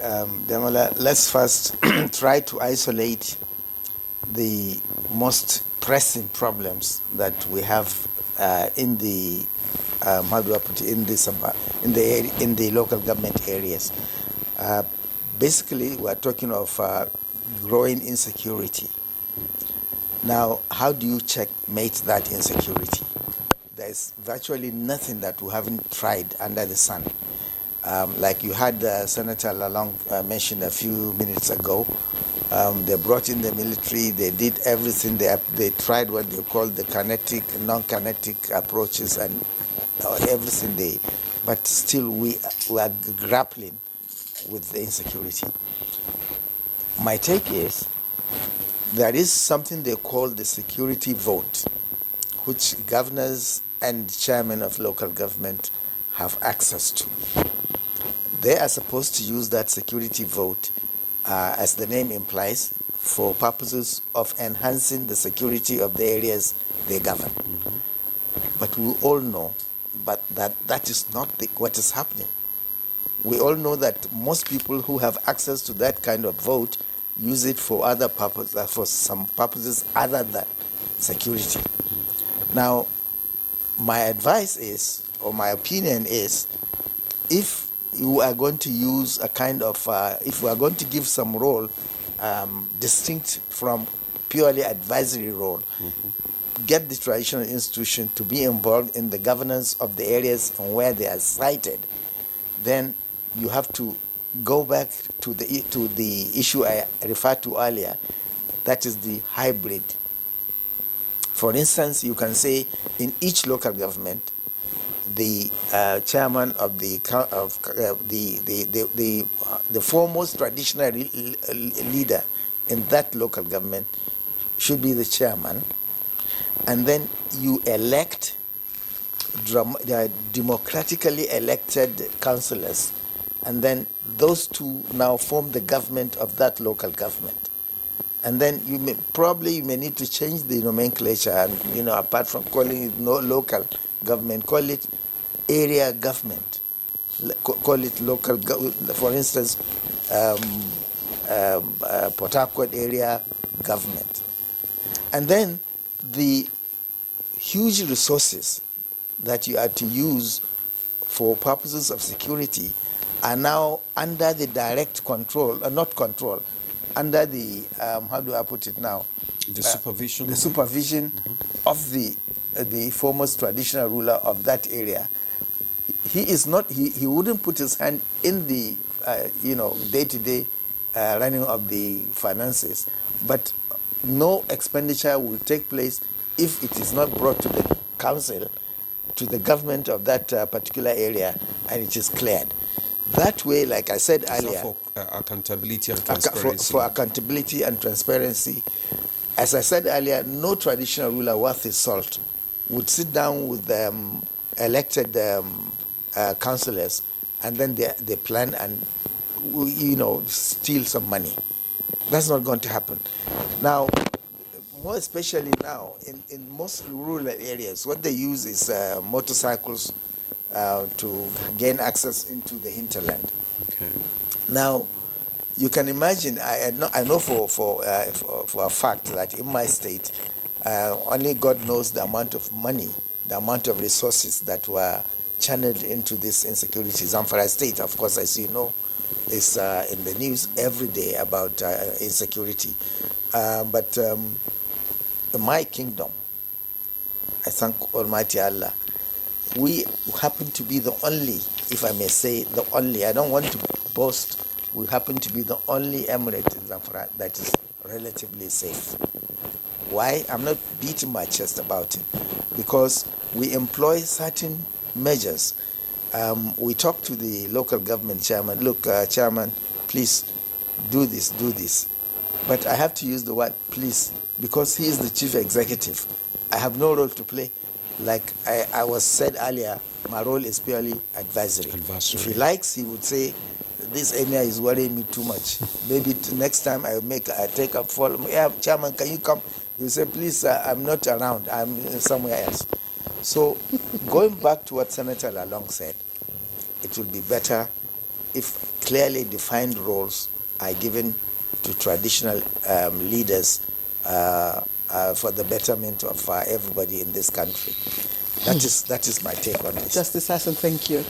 Demola, let's first try to isolate the most pressing problems that we have in the how do I put it, in the in the local government areas. Uh, Basically, we're talking of growing insecurity. Now, how do you checkmate that insecurity? There's virtually nothing that we haven't tried under the sun. Like you had Senator Lalong mention a few minutes ago, they brought in the military, they did everything, they tried what they call the kinetic, non-kinetic approaches and everything but still we are grappling with the insecurity. My take is there is something they call the security vote, which governors and chairmen of local government have access to. They are supposed to use that security vote, as the name implies, for purposes of enhancing the security of the areas they govern. But we all know that is not what is happening. We all know that most people who have access to that kind of vote use it for other purposes, for some purposes other than security. Now, my advice is, or my opinion is, if you are going to use a kind of, if we are going to give some role distinct from purely advisory role, get the traditional institution to be involved in the governance of the areas where they are sited, then you have to go back to the issue I referred to earlier, that is the hybrid. For instance, you can say in each local government, the chairman of the foremost traditional leader in that local government should be the chairman, and then you elect democratically elected councillors, and then those two now form the government of that local government. And then you may need to change the nomenclature, and apart from calling it local government, call it area government, call it local. For instance, Port Harcourt area government, and then the huge resources that you are to use for purposes of security are now under the direct control, not control, under the, how do I put it now? The supervision. The supervision of the foremost traditional ruler of that area. He is not, he wouldn't put his hand in the, day-to-day running of the finances, but no expenditure will take place if it is not brought to the council, to the government of that particular area, and it is cleared. That way, like I said earlier, for accountability and transparency. For accountability and transparency, as I said earlier, no traditional ruler worth his salt would sit down with elected councillors, and then they plan and steal some money. That's not going to happen. Now, more especially now, in most rural areas, what they use is motorcycles to gain access into the hinterland. Okay. Now, you can imagine, I know for a fact that in my state, only God knows the amount of money, the amount of resources that were channeled into this insecurity. Zamfara State, of course, as you know, is in the news every day about insecurity. But in my kingdom, I thank Almighty Allah, we happen to be the only, if I may say, the only, I don't want to boast, we happen to be the only emirate in Zamfara that is relatively safe. Why? I'm not beating my chest about it, because we employ certain measures. We talk to the local government chairman, look, chairman, please do this. But I have to use the word please, because he is the chief executive. I have no role to play. Like I was said earlier, my role is purely advisory. If he likes, he would say, this area is worrying me too much. Maybe next time I take up follow. Yeah, chairman, can you come? You say, please, I'm not around. I'm somewhere else. So going back to what Senator Lalong said, it would be better if clearly defined roles are given to traditional leaders for the betterment of everybody in this country. That is my take on this. Justice Hassan, thank you.